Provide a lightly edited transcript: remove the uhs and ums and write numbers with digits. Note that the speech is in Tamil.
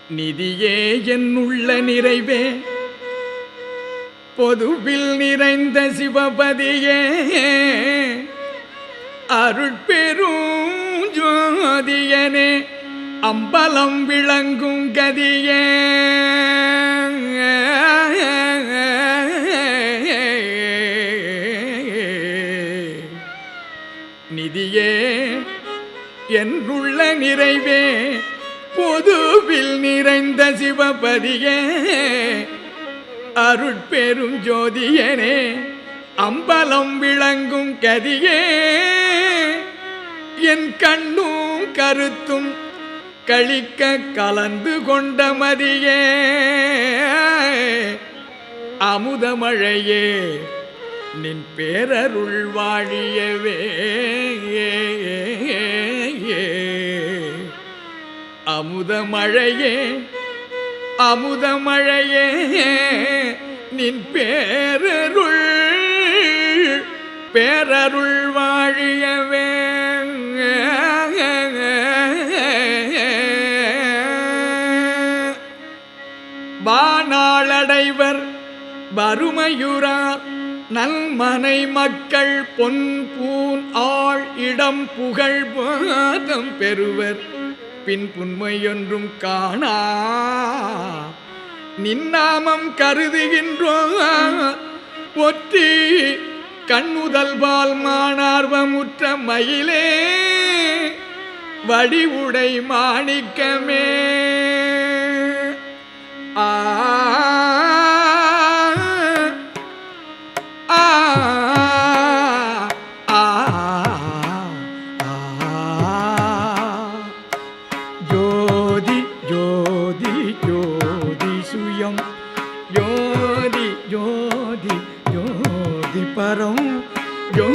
நிதியே என்னுள்ள நிறைவே பொதுவில் நிறைந்த சிவபதியே அருட்பெரும் ஜோதியனே அம்பலம் விளங்கும் கதியே நிதியே என்னுள்ள நிறைவே பொதுவில் நிறைந்த சிவபதியே அருட்பெரும் ஜோதியனே அம்பலம் விளங்கும் கதியே என் கண்ணும் கருத்தும் கழிக்க கலந்து கொண்ட மதியே அமுதமழையே நின் பேரருள் வாழியவே அமுதமழையே அமுதமழையே நின் பேரருள் வாழியவே வானாளடைவர் வறுமையுறார் நல்மனை மக்கள் பொன் பூன் ஆள் இடம் புகழ் பாதம் பெறுவர் பின் புன்மையொன்றும் காணா நின்னாமம் கருதுகின்றோம் ஒற்றி கண்ணுதல்பால் மாணார்வமுற்ற மயிலே வடிவுடை மாணிக்கமே ஆ ஜோதி ஜோதி ஜோதி சுயம் ஜோதி ஜோதி ஜோதி பரம் ஜோ